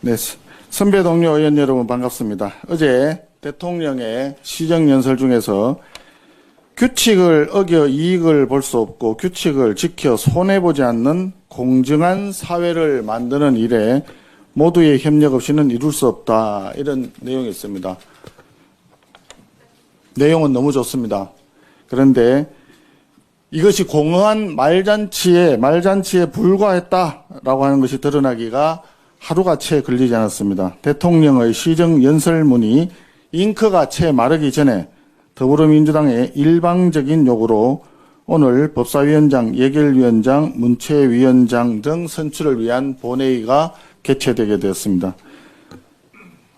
네, 선배 동료 의원 여러분 반갑습니다. 어제 대통령의 시정연설 중에서 규칙을 어겨 이익을 볼 수 없고 규칙을 지켜 손해보지 않는 공정한 사회를 만드는 일에 모두의 협력 없이는 이룰 수 없다. 이런 내용이 있습니다. 내용은 너무 좋습니다. 그런데 이것이 공허한 말잔치에 불과했다라고 하는 것이 드러나기가 하루가 채 걸리지 않았습니다. 대통령의 시정연설문이 잉크가 채 마르기 전에 더불어민주당의 일방적인 요구로 오늘 법사위원장, 예결위원장, 문체위원장 등 선출을 위한 본회의가 개최되게 되었습니다.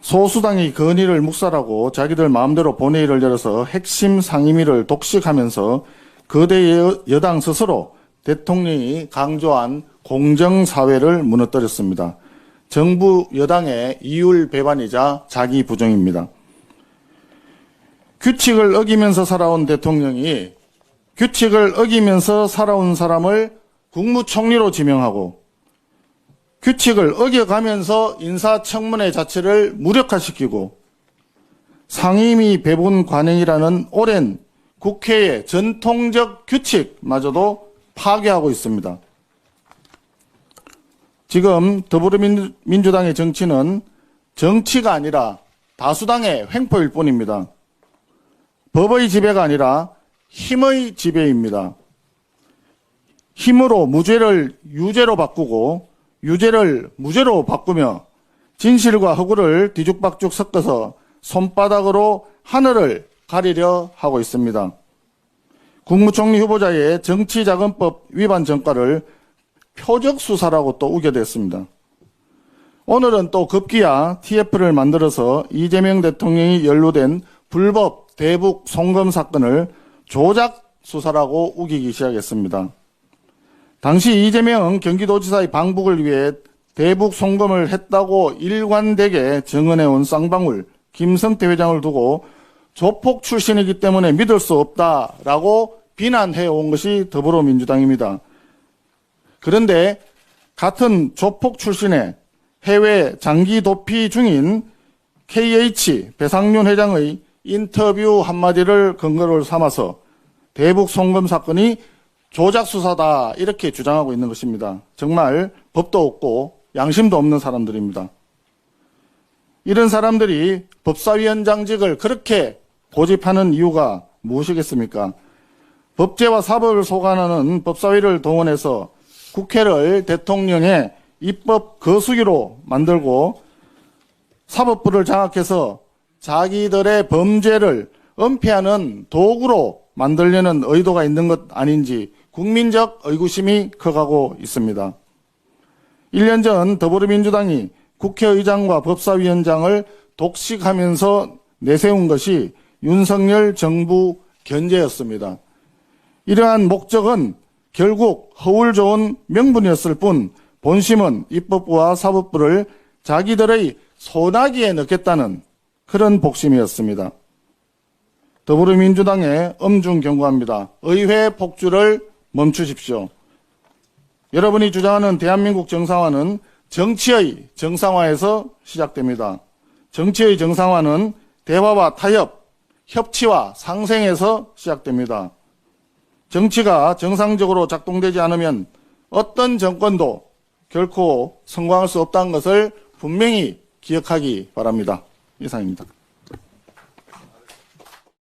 소수당이 건의를 묵살하고 자기들 마음대로 본회의를 열어서 핵심 상임위를 독식하면서 거대 여당 스스로 대통령이 강조한 공정사회를 무너뜨렸습니다. 정부 여당의 이율 배반이자 자기 부정입니다. 규칙을 어기면서 살아온 대통령이 규칙을 어기면서 살아온 사람을 국무총리로 지명하고 규칙을 어겨가면서 인사청문회 자체를 무력화시키고 상임위 배분 관행이라는 오랜 국회의 전통적 규칙마저도 파괴하고 있습니다. 지금 더불어민주당의 정치는 정치가 아니라 다수당의 횡포일 뿐입니다. 법의 지배가 아니라 힘의 지배입니다. 힘으로 무죄를 유죄로 바꾸고 유죄를 무죄로 바꾸며 진실과 허구를 뒤죽박죽 섞어서 손바닥으로 하늘을 가리려 하고 있습니다. 국무총리 후보자의 정치자금법 위반 전과를 표적수사라고 또 우겨댔습니다. 오늘은 또 급기야 TF를 만들어서 이재명 대통령이 연루된 불법 대북 송금 사건을 조작수사라고 우기기 시작했습니다. 당시 이재명 경기도지사의 방북을 위해 대북 송금을 했다고 일관되게 증언해온 쌍방울 김성태 회장을 두고 조폭 출신이기 때문에 믿을 수 없다라고 비난해온 것이 더불어민주당입니다. 그런데 같은 조폭 출신의 해외 장기 도피 중인 KH 배상윤 회장의 인터뷰 한마디를 근거로 삼아서 대북 송금 사건이 조작수사다 이렇게 주장하고 있는 것입니다. 정말 법도 없고 양심도 없는 사람들입니다. 이런 사람들이 법사위원장직을 그렇게 고집하는 이유가 무엇이겠습니까? 법제와 사법을 소관하는 법사위를 동원해서 국회를 대통령의 입법 거수기로 만들고 사법부를 장악해서 자기들의 범죄를 은폐하는 도구로 만들려는 의도가 있는 것 아닌지 국민적 의구심이 커가고 있습니다. 1년 전 더불어민주당이 국회의장과 법사위원장을 독식하면서 내세운 것이 윤석열 정부 견제였습니다. 이러한 목적은 결국 허울 좋은 명분이었을 뿐 본심은 입법부와 사법부를 자기들의 소나기에 넣겠다는 그런 복심이었습니다. 더불어민주당에 엄중 경고합니다. 의회 폭주를 멈추십시오. 여러분이 주장하는 대한민국 정상화는 정치의 정상화에서 시작됩니다. 정치의 정상화는 대화와 타협, 협치와 상생에서 시작됩니다. 정치가 정상적으로 작동되지 않으면 어떤 정권도 결코 성공할 수 없다는 것을 분명히 기억하기 바랍니다. 이상입니다.